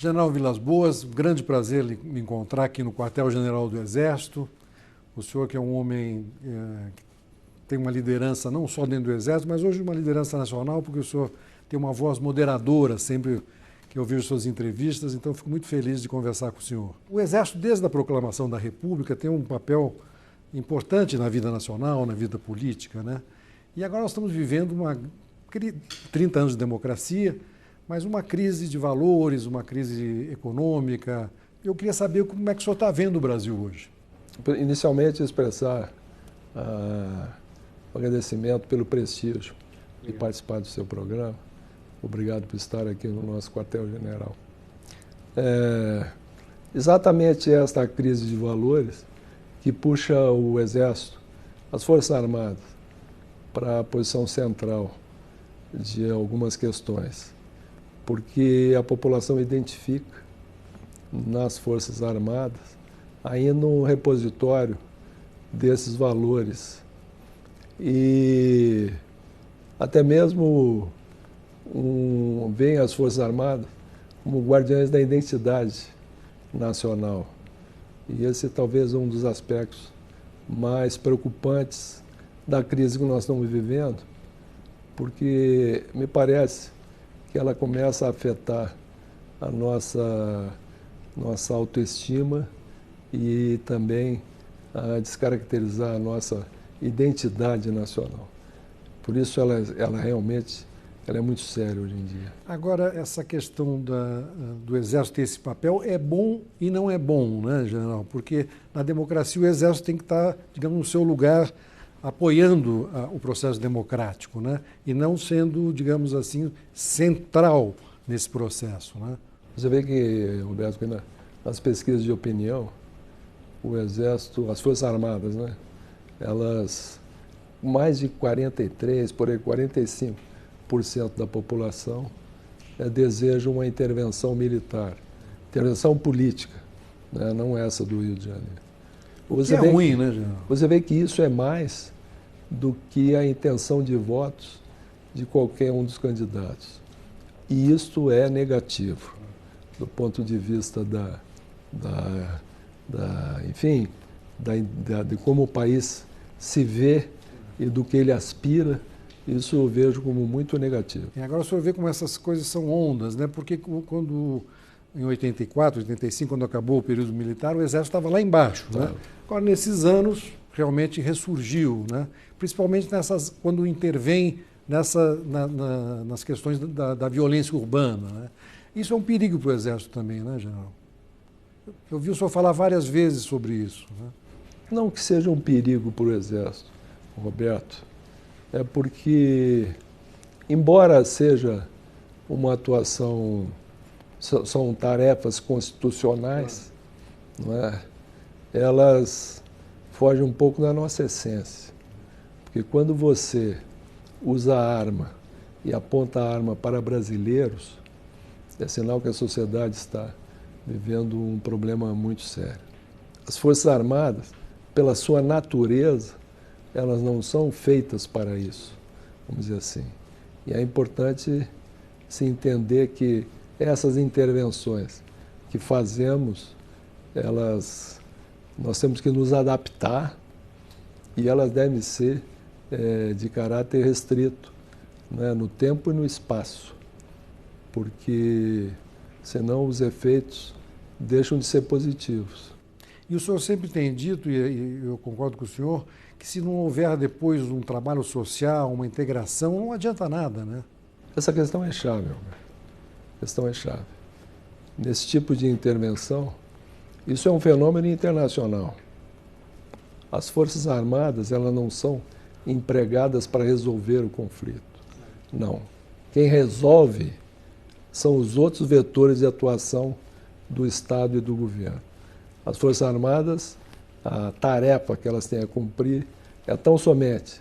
General Vilas Boas, grande prazer me encontrar aqui no Quartel-General do Exército. O senhor que é um homem que tem uma liderança não só dentro do Exército, mas hoje uma liderança nacional, porque o senhor tem uma voz moderadora sempre que eu vejo suas entrevistas, então fico muito feliz de conversar com o senhor. O Exército, desde a proclamação da República, tem um papel importante na vida nacional, na vida política, né? E agora nós estamos vivendo 30 anos de democracia, mas uma crise de valores, uma crise econômica. Eu queria saber como é que o senhor está vendo o Brasil hoje. Inicialmente, expressar o agradecimento pelo prestígio de participar do seu programa. Obrigado por estar aqui no nosso quartel-general. Exatamente esta crise de valores que puxa o Exército, as Forças Armadas, para a posição central de algumas questões, porque a população identifica nas Forças Armadas ainda um repositório desses valores e até mesmo veem as Forças Armadas como guardiães da identidade nacional. E esse talvez é um dos aspectos mais preocupantes da crise que nós estamos vivendo, porque me parece que ela começa a afetar a nossa autoestima e também a descaracterizar a nossa identidade nacional. Por isso ela realmente é muito séria hoje em dia. Agora, essa questão do Exército ter esse papel é bom e não é bom, né, general? Porque na democracia o Exército tem que estar, digamos, no seu lugar, apoiando o processo democrático, né? E não sendo, digamos assim, central nesse processo, né? Você vê que, Roberto, que nas pesquisas de opinião, o Exército, as Forças Armadas, né? Elas, mais de 43%, por aí 45% da população deseja uma intervenção militar, intervenção política, né? Não essa do Rio de Janeiro. Você vê ruim, né, general? Você vê que isso é mais do que a intenção de votos de qualquer um dos candidatos. E isto é negativo, do ponto de vista de como o país se vê e do que ele aspira. Isso eu vejo como muito negativo. E agora o senhor vê como essas coisas são ondas, né? Porque quando, em 84, 85, quando acabou o período militar, o Exército estava lá embaixo, né? Agora, nesses anos, realmente ressurgiu, né? Principalmente quando intervém nas questões da violência urbana, né? Isso é um perigo para o Exército também, né, general? Eu vi o senhor falar várias vezes sobre isso, né? Não que seja um perigo para o Exército, Roberto, é porque, embora seja uma atuação, são tarefas constitucionais, não é? Elas fogem um pouco da nossa essência. Porque quando você usa a arma e aponta a arma para brasileiros, é sinal que a sociedade está vivendo um problema muito sério. As Forças Armadas, pela sua natureza, elas não são feitas para isso, vamos dizer assim. E é importante se entender que essas intervenções que fazemos, nós temos que nos adaptar e elas devem ser de caráter restrito, né, no tempo e no espaço, porque senão os efeitos deixam de ser positivos. E o senhor sempre tem dito, e eu concordo com o senhor, que se não houver depois um trabalho social, uma integração, não adianta nada, né? Essa questão é chave, Albert. A questão é chave. Nesse tipo de intervenção, isso é um fenômeno internacional. As Forças Armadas, elas não são empregadas para resolver o conflito. Não. Quem resolve são os outros vetores de atuação do Estado e do governo. As Forças Armadas, a tarefa que elas têm a cumprir é tão somente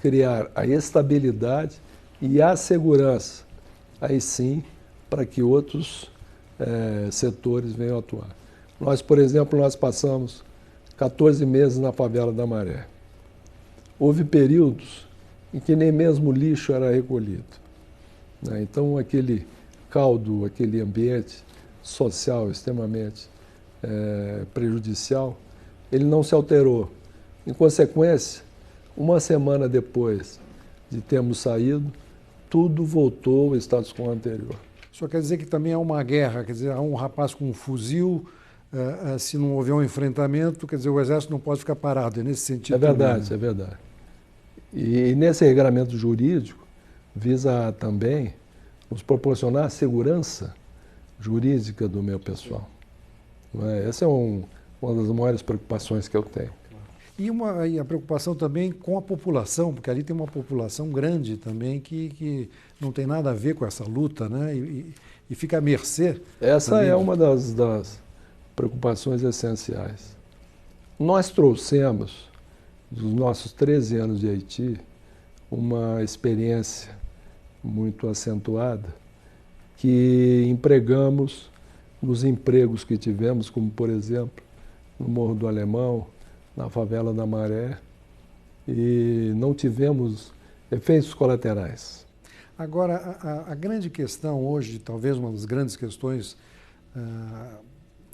criar a estabilidade e a segurança, aí sim, para que outros setores venham atuar. Nós, por exemplo, passamos 14 meses na favela da Maré. Houve períodos em que nem mesmo lixo era recolhido, né? Então, aquele caldo, aquele ambiente social extremamente prejudicial, ele não se alterou. Em consequência, uma semana depois de termos saído, tudo voltou ao status quo anterior. Isso quer dizer que também há uma guerra, quer dizer, há um rapaz com um fuzil, se não houver um enfrentamento, quer dizer, o Exército não pode ficar parado, é nesse sentido. É verdade, também, né? é verdade. E nesse regramento jurídico, visa também nos proporcionar a segurança jurídica do meu pessoal. Não é? Essa é uma das maiores preocupações que eu tenho. E a preocupação também com a população, porque ali tem uma população grande também que não tem nada a ver com essa luta, né? E fica à mercê. Essa também. é uma das preocupações essenciais. Nós trouxemos, dos nossos 13 anos de Haiti, uma experiência muito acentuada que empregamos nos empregos que tivemos, como, por exemplo, no Morro do Alemão, na Favela da Maré, e não tivemos efeitos colaterais. Agora, a grande questão hoje, talvez uma das grandes questões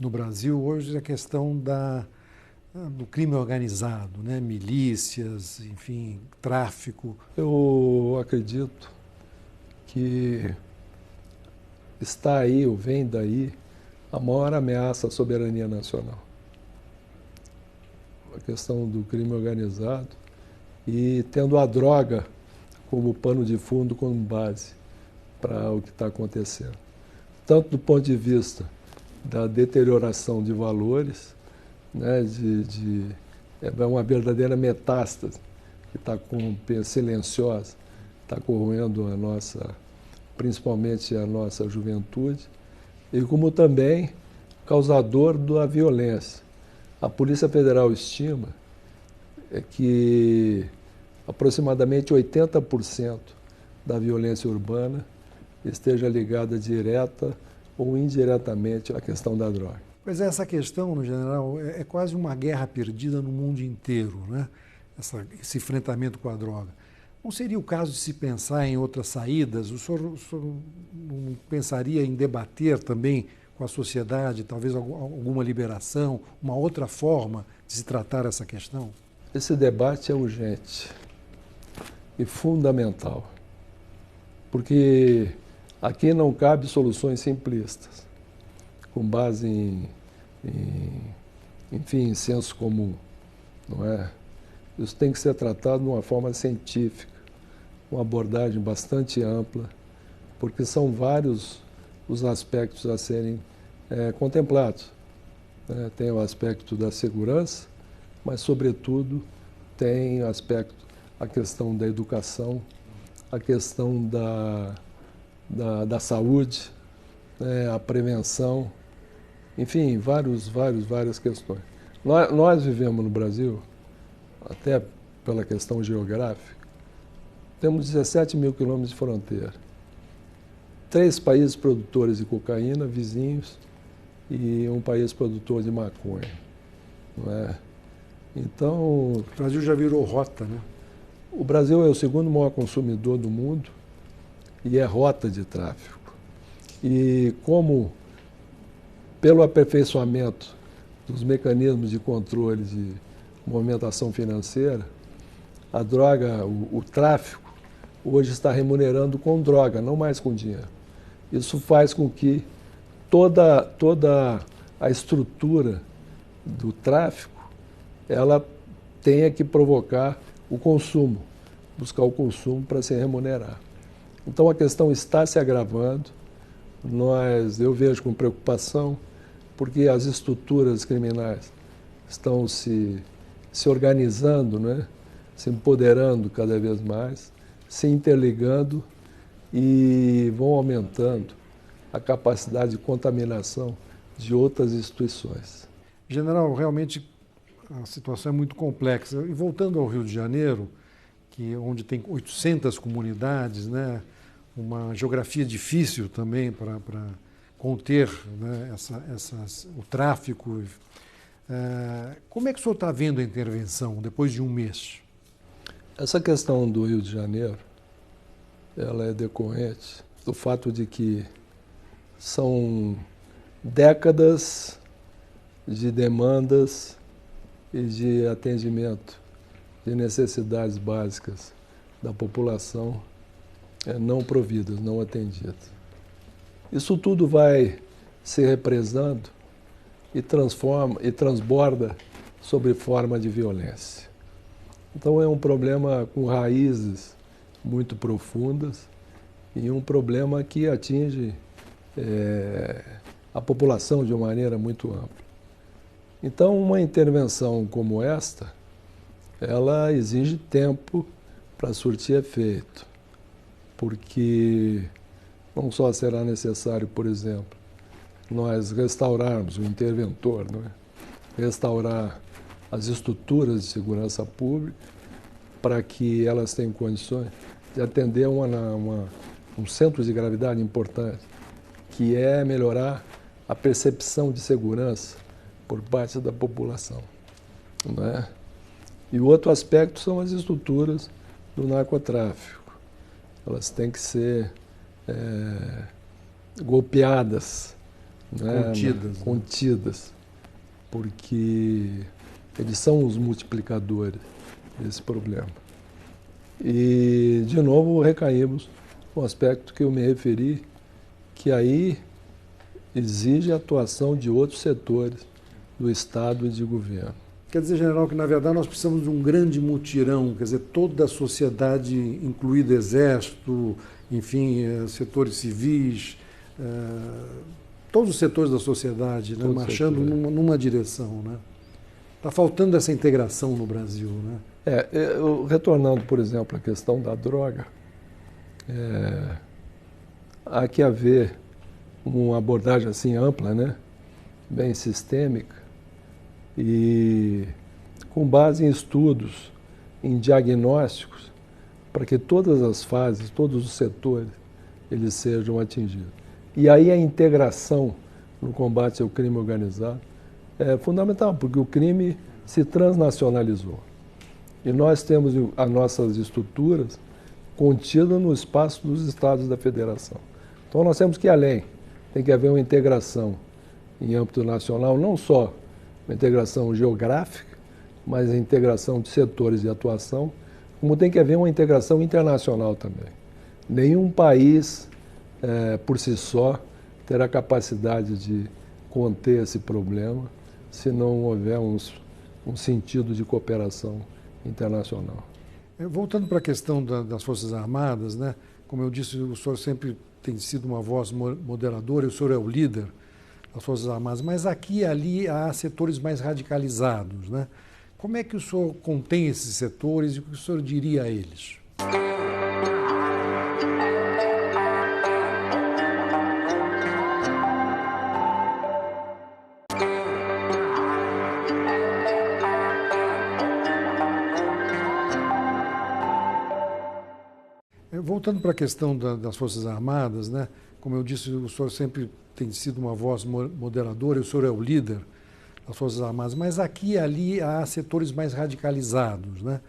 no Brasil hoje, é a questão do crime organizado, né? Milícias, enfim, tráfico. Eu acredito que está aí, ou vem daí, a maior ameaça à soberania nacional. A questão do crime organizado e tendo a droga como pano de fundo, como base para o que está acontecendo. Tanto do ponto de vista da deterioração de valores, né, é uma verdadeira metástase que está silenciosa, está corroendo principalmente a nossa juventude, e como também causador da violência. A Polícia Federal estima que aproximadamente 80% da violência urbana esteja ligada direta ou indiretamente à questão da droga. Pois é, essa questão, no general, é quase uma guerra perdida no mundo inteiro, né? Esse enfrentamento com a droga. Não seria o caso de se pensar em outras saídas? O senhor não pensaria em debater também com a sociedade, talvez alguma liberação, uma outra forma de se tratar essa questão? Esse debate é urgente e fundamental, porque aqui não cabe soluções simplistas, com base em senso comum, não é? Isso tem que ser tratado de uma forma científica, uma abordagem bastante ampla, porque são vários os aspectos a serem contemplados. Tem o aspecto da segurança, mas, sobretudo, tem a questão da educação, a questão da saúde, a prevenção, enfim, várias questões. Nós vivemos no Brasil, até pela questão geográfica, temos 17 mil quilômetros de fronteira. 3 países produtores de cocaína, vizinhos, e um país produtor de maconha. Não é? Então, o Brasil já virou rota, né? O Brasil é o segundo maior consumidor do mundo e é rota de tráfico. E como, pelo aperfeiçoamento dos mecanismos de controle de movimentação financeira, a droga, o tráfico, hoje está remunerando com droga, não mais com dinheiro. Isso faz com que toda a estrutura do tráfico, ela tenha que provocar o consumo, buscar o consumo para se remunerar. Então a questão está se agravando, eu vejo com preocupação, porque as estruturas criminais estão se organizando, né? Se empoderando cada vez mais, se interligando e vão aumentando a capacidade de contaminação de outras instituições. General, realmente a situação é muito complexa. E voltando ao Rio de Janeiro, onde tem 800 comunidades, né? Uma geografia difícil também para conter, né, o tráfico. Como é que o senhor está vendo a intervenção depois de um mês? Essa questão do Rio de Janeiro, ela é decorrente do fato de que são décadas de demandas e de atendimento de necessidades básicas da população não providas, não atendidas. Isso tudo vai se represando e transborda sobre forma de violência. Então é um problema com raízes muito profundas e um problema que atinge a população de uma maneira muito ampla. Então uma intervenção como esta, ela exige tempo para surtir efeito, porque não só será necessário, por exemplo, nós restaurarmos o interventor, não é? Restaurar as estruturas de segurança pública para que elas tenham condições de atender um centro de gravidade importante, que é melhorar a percepção de segurança por parte da população, não é? E o outro aspecto são as estruturas do narcotráfico. Elas têm que ser golpeadas, né? Contidas, porque eles são os multiplicadores desse problema. E, de novo, recaímos no aspecto que eu me referi, que aí exige a atuação de outros setores do Estado e de governo. Quer dizer, general, que na verdade nós precisamos de um grande mutirão, quer dizer, toda a sociedade, incluído exército, enfim, setores civis, todos os setores da sociedade, né, marchando numa direção, né? Está faltando essa integração no Brasil, né? Retornando, por exemplo, à questão da droga, há que haver uma abordagem assim ampla, né, bem sistêmica, e com base em estudos, em diagnósticos, para que todas as fases, todos os setores, eles sejam atingidos. E aí a integração no combate ao crime organizado é fundamental, porque o crime se transnacionalizou. E nós temos as nossas estruturas contidas no espaço dos Estados da Federação. Então nós temos que ir além. Tem que haver uma integração em âmbito nacional, não só uma integração geográfica, mas a integração de setores de atuação, como tem que haver uma integração internacional também. Nenhum país, por si só, terá capacidade de conter esse problema se não houver um sentido de cooperação internacional. Voltando para a questão das Forças Armadas, né? Como eu disse, o senhor sempre tem sido uma voz moderadora, e o senhor é o líder das Forças Armadas, mas aqui e ali há setores mais radicalizados, né? Como é que o senhor contém esses setores e o que o senhor diria a eles? Voltando para a questão das Forças Armadas, né? Como eu disse, o senhor sempre tem sido uma voz moderadora, e o senhor é o líder das Forças Armadas, mas aqui e ali há setores mais radicalizados, né?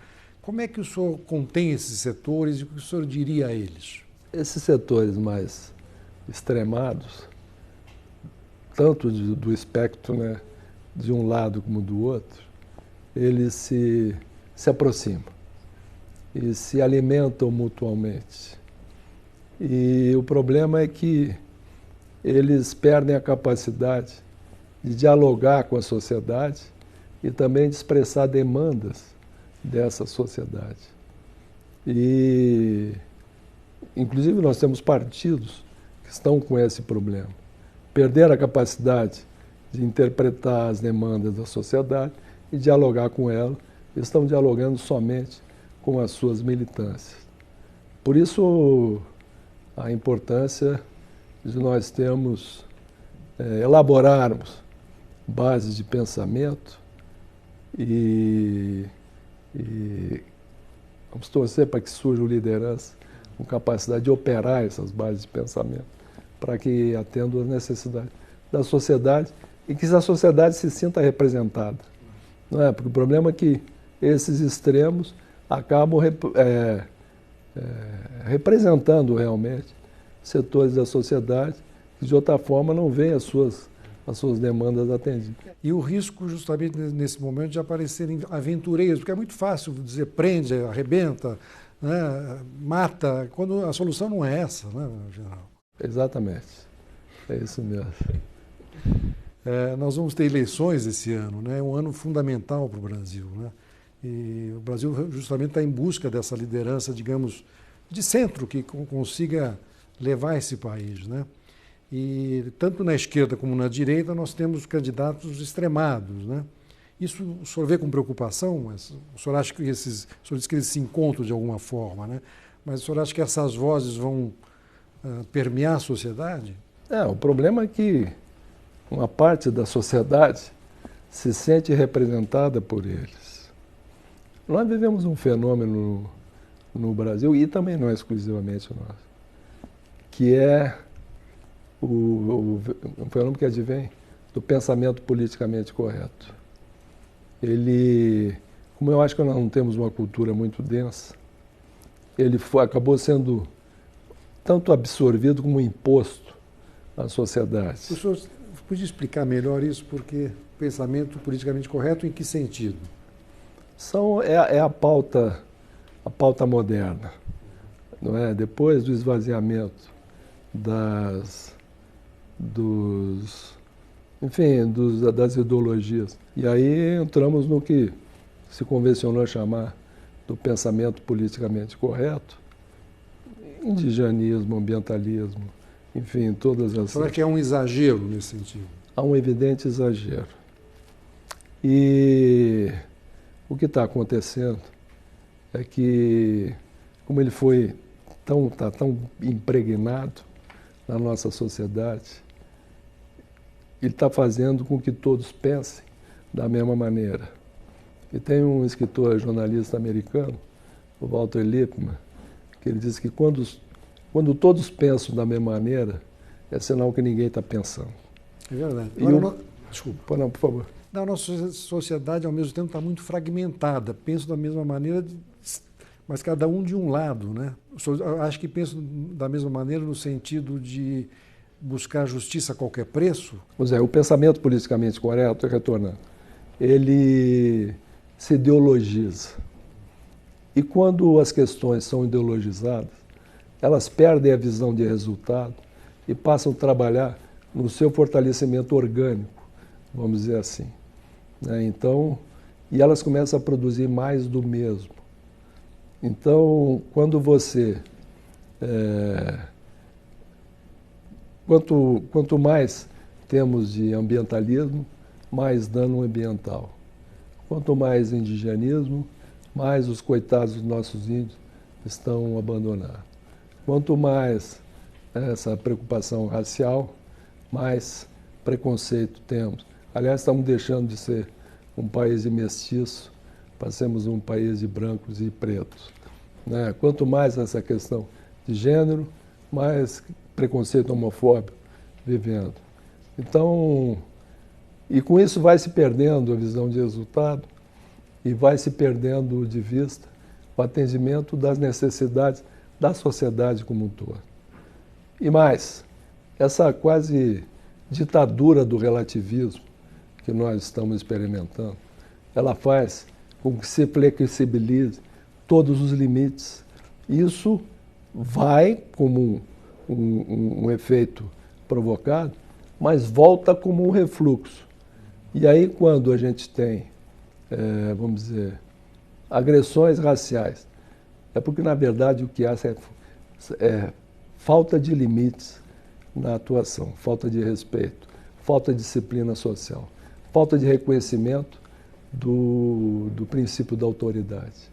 Como é que o senhor contém esses setores e o que o senhor diria a eles? Esses setores mais extremados, tanto do espectro, né, de um lado como do outro, eles se aproximam e se alimentam mutuamente. E o problema é que eles perdem a capacidade de dialogar com a sociedade e também de expressar demandas dessa sociedade. E, inclusive, nós temos partidos que estão com esse problema. Perderam a capacidade de interpretar as demandas da sociedade e dialogar com ela, estão dialogando somente com as suas militâncias. Por isso, a importância de nós termos, elaborarmos bases de pensamento e vamos torcer para que surjam lideranças com capacidade de operar essas bases de pensamento para que atendam às necessidades da sociedade e que a sociedade se sinta representada. Não é? Porque o problema é que esses extremos acabam representando realmente setores da sociedade que de outra forma não veem as suas as suas demandas atendidas. E o risco, justamente nesse momento, de aparecerem aventureiros, porque é muito fácil dizer prende, arrebenta, né, mata, quando a solução não é essa, né, general? Exatamente, é isso mesmo. Nós vamos ter eleições esse ano, né, é um ano fundamental para o Brasil, né, e o Brasil justamente está em busca dessa liderança, digamos, de centro, que consiga levar esse país, né? E tanto na esquerda como na direita nós temos candidatos extremados, né? Isso o senhor vê com preocupação? Mas o senhor acha que o senhor disse que eles se encontram de alguma forma, né? Mas o senhor acha que essas vozes vão permear a sociedade? O problema é que uma parte da sociedade se sente representada por eles. Nós vivemos um fenômeno no Brasil, e também não é exclusivamente nós, que é um fenômeno que advém do pensamento politicamente correto. Ele, como eu acho que nós não temos uma cultura muito densa, ele acabou sendo tanto absorvido como imposto à sociedade. O senhor podia explicar melhor isso? Porque pensamento politicamente correto em que sentido? É a pauta moderna, não é? Depois do esvaziamento das ideologias. E aí entramos no que se convencionou chamar do pensamento politicamente correto, indigenismo, ambientalismo, enfim, todas essas... Será que é um exagero nesse sentido? Há um evidente exagero. E o que está acontecendo é que, como ele está tão impregnado na nossa sociedade, ele está fazendo com que todos pensem da mesma maneira. E tem um escritor jornalista americano, o Walter Lippmann, que ele diz que quando todos pensam da mesma maneira, é sinal que ninguém está pensando. É verdade. Desculpa. Não, por favor. A nossa sociedade, ao mesmo tempo, está muito fragmentada. Penso da mesma maneira, mas cada um de um lado, né? Acho que penso da mesma maneira no sentido de buscar justiça a qualquer preço. Pois é, o pensamento politicamente correto, retornando, ele se ideologiza. E quando as questões são ideologizadas, elas perdem a visão de resultado e passam a trabalhar no seu fortalecimento orgânico, vamos dizer assim. Então, e elas começam a produzir mais do mesmo. Então, quando você... Quanto mais temos de ambientalismo, mais dano ambiental. Quanto mais indigenismo, mais os coitados dos nossos índios estão abandonados. Quanto mais essa preocupação racial, mais preconceito temos. Aliás, estamos deixando de ser um país de mestiço, passemos um país de brancos e pretos. Né? Quanto mais essa questão de gênero, mais preconceito homofóbico vivendo. Então, e com isso vai se perdendo a visão de resultado e vai se perdendo de vista o atendimento das necessidades da sociedade como um todo. E mais, essa quase ditadura do relativismo que nós estamos experimentando, ela faz com que se flexibilize todos os limites. Isso vai como um efeito provocado, mas volta como um refluxo. E aí, quando a gente tem, vamos dizer, agressões raciais, é porque, na verdade, o que há é falta de limites na atuação, falta de respeito, falta de disciplina social, falta de reconhecimento do princípio da autoridade.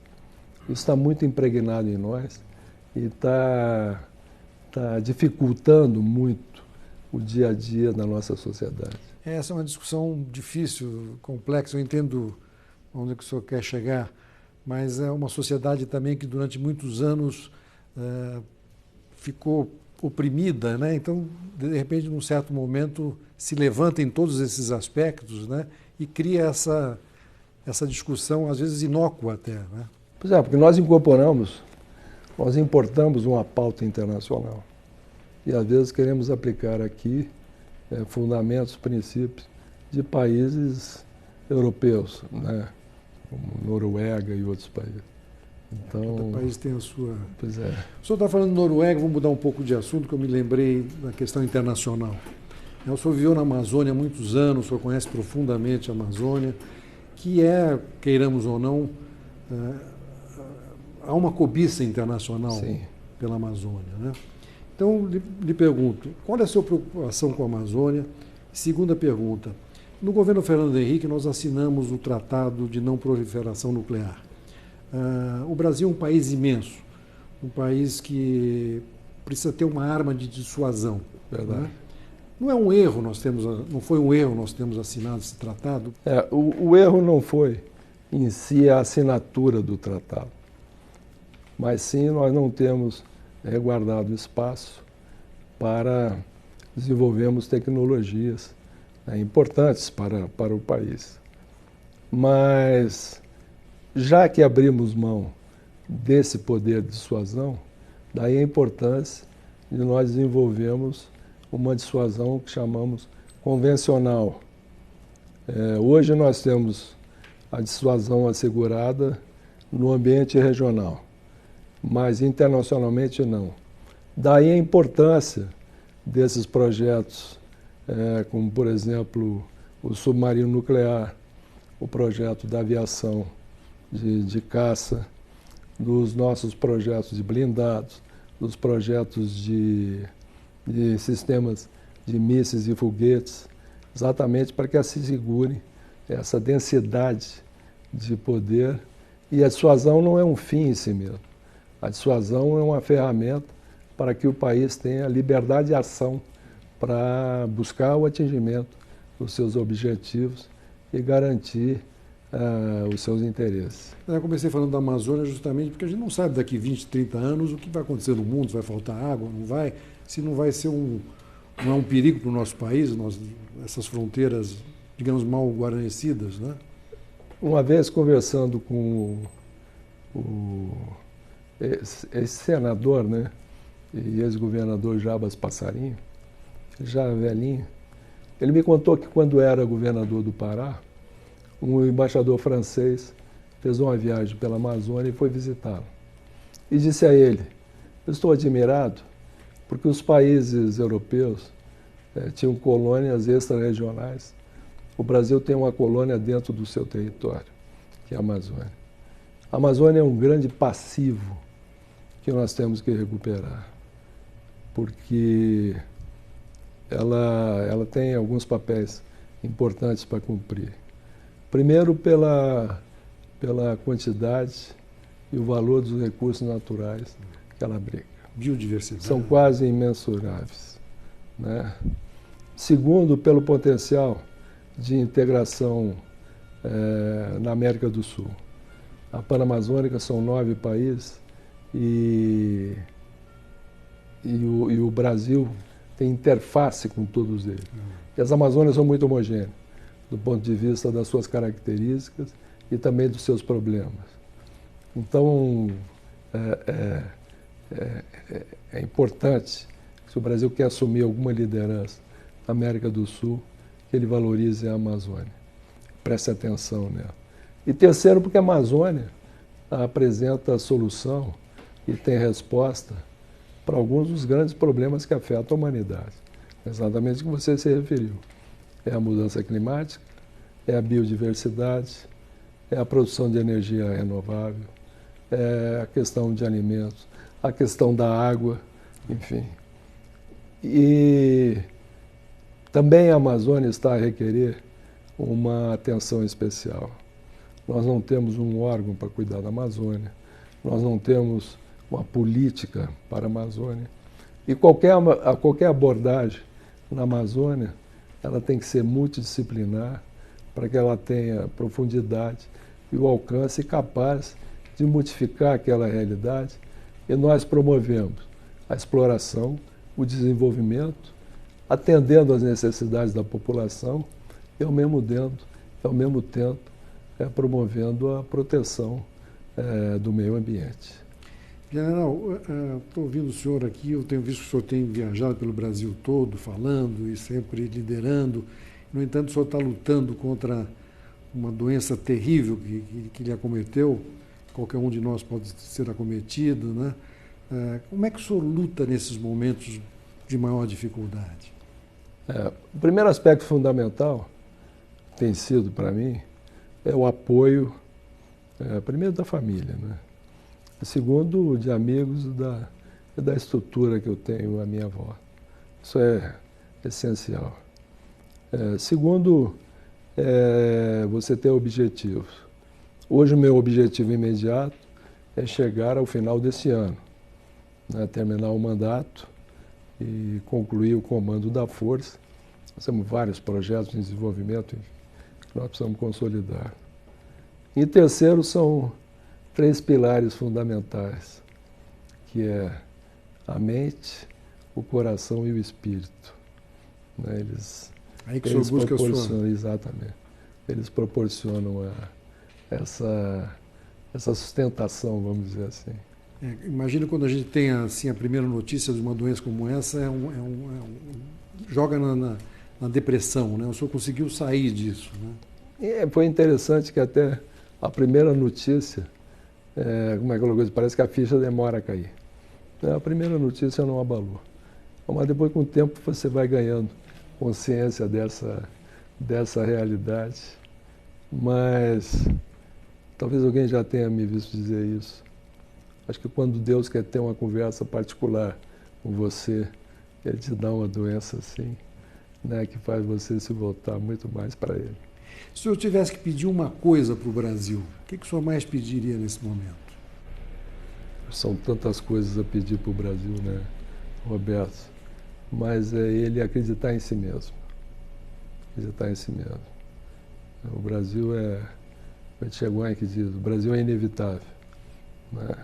Isso está muito impregnado em nós e está dificultando muito o dia a dia da nossa sociedade. Essa é uma discussão difícil, complexa, eu entendo onde o senhor quer chegar, mas é uma sociedade também que durante muitos anos ficou oprimida, né? Então, de repente, num certo momento, se levanta em todos esses aspectos, né? E cria essa discussão, às vezes inócua até, né? Pois é, porque nós importamos uma pauta internacional e às vezes queremos aplicar aqui fundamentos, princípios de países europeus, né? Como Noruega e outros países. Então, cada país tem a sua... Pois é. O senhor está falando de Noruega, vou mudar um pouco de assunto, que eu me lembrei da questão internacional. O senhor viveu na Amazônia há muitos anos, o senhor conhece profundamente a Amazônia, que é, queiramos ou não, há uma cobiça internacional Sim. pela Amazônia, né? Então, lhe pergunto, qual é a sua preocupação com a Amazônia? Segunda pergunta, no governo Fernando Henrique nós assinamos o Tratado de Não Proliferação Nuclear. O Brasil é um país imenso, um país que precisa ter uma arma de dissuasão. Verdade. Né? Não é um erro não foi um erro nós termos assinado esse tratado? O erro não foi em si a assinatura do tratado, mas sim nós não temos guardado espaço para desenvolvermos tecnologias importantes para o país. Mas, já que abrimos mão desse poder de dissuasão, daí a importância de nós desenvolvermos uma dissuasão que chamamos convencional. Hoje nós temos a dissuasão assegurada no ambiente regional, mas internacionalmente não. Daí a importância desses projetos, como por exemplo o submarino nuclear, o projeto da aviação de caça, dos nossos projetos de blindados, dos projetos de sistemas de mísseis e foguetes, exatamente para que se segure essa densidade de poder. E a dissuasão não é um fim em si mesmo. A dissuasão é uma ferramenta para que o país tenha liberdade de ação para buscar o atingimento dos seus objetivos e garantir os seus interesses. Eu comecei falando da Amazônia justamente porque a gente não sabe daqui 20, 30 anos o que vai acontecer no mundo, se vai faltar água, não vai, se não vai ser não é um perigo para o nosso país, essas fronteiras, digamos, mal guarnecidas, né? Uma vez conversando com esse senador, né, e ex-governador Jabas Passarinho, já velhinho, ele me contou que quando era governador do Pará, um embaixador francês fez uma viagem pela Amazônia e foi visitá-lo. E disse a ele: eu estou admirado porque os países europeus tinham colônias extra-regionais. O Brasil tem uma colônia dentro do seu território, que é a Amazônia. A Amazônia é um grande passivo que nós temos que recuperar, porque ela tem alguns papéis importantes para cumprir. Primeiro, pela quantidade e o valor dos recursos naturais que ela abriga. Biodiversidade. São quase imensuráveis, né? Segundo, pelo potencial de integração na América do Sul. A Panamazônica são 9 países e o Brasil tem interface com todos eles. E as Amazônias são muito homogêneas, do ponto de vista das suas características e também dos seus problemas. Então, é importante, se o Brasil quer assumir alguma liderança na América do Sul, que ele valorize a Amazônia, preste atenção nela. E terceiro, porque a Amazônia apresenta solução e tem resposta para alguns dos grandes problemas que afetam a humanidade. Exatamente o que você se referiu. É a mudança climática, é a biodiversidade, é a produção de energia renovável, é a questão de alimentos, a questão da água, enfim. E também a Amazônia está a requerer uma atenção especial. Nós não temos um órgão para cuidar da Amazônia, nós não temos uma política para a Amazônia. E qualquer abordagem na Amazônia, ela tem que ser multidisciplinar para que ela tenha profundidade e o alcance capaz de modificar aquela realidade. E nós promovemos a exploração, o desenvolvimento, atendendo às necessidades da população e ao mesmo tempo promovendo a proteção do meio ambiente. General, estou ouvindo o senhor aqui, eu tenho visto que o senhor tem viajado pelo Brasil todo, falando e sempre liderando. No entanto, o senhor está lutando contra uma doença terrível que lhe acometeu. Qualquer um de nós pode ser acometido, né? Como é que o senhor luta nesses momentos de maior dificuldade? O primeiro aspecto fundamental tem sido para mim é o apoio, primeiro da família, né? Segundo, de amigos e da estrutura que eu tenho à minha volta. Isso é essencial. Segundo, você ter objetivos. Hoje o meu objetivo imediato é chegar ao final desse ano, né, terminar o mandato e concluir o comando da Força. Nós temos vários projetos de desenvolvimento que nós precisamos consolidar. E terceiro, são 3 pilares fundamentais, que é a mente, o coração e o espírito. Né, aí que o senhor busca proporcionam, exatamente. Eles proporcionam essa sustentação, vamos dizer assim. Imagina quando a gente tem assim, a primeira notícia de uma doença como essa, joga na depressão, né? O senhor conseguiu sair disso, né? Foi interessante que até a primeira notícia, como é que eu coisa? Parece que a ficha demora a cair. A primeira notícia não abalou. Mas depois, com o tempo, você vai ganhando consciência dessa realidade. Mas talvez alguém já tenha me visto dizer isso. Acho que quando Deus quer ter uma conversa particular com você, Ele te dá uma doença assim, né, que faz você se voltar muito mais para Ele. Se o senhor tivesse que pedir uma coisa para o Brasil, o que o senhor mais pediria nesse momento? São tantas coisas a pedir para o Brasil, né, Roberto? Mas é ele acreditar em si mesmo. Acreditar em si mesmo. O Brasil a gente chegou que diz, o Brasil é inevitável. Né?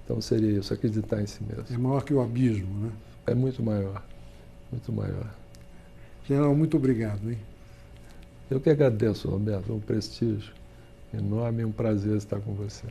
Então seria isso, acreditar em si mesmo. É maior que o abismo, né? É muito maior, muito maior. General, muito obrigado, hein? Eu que agradeço, Roberto, é um prestígio enorme e um prazer estar com você.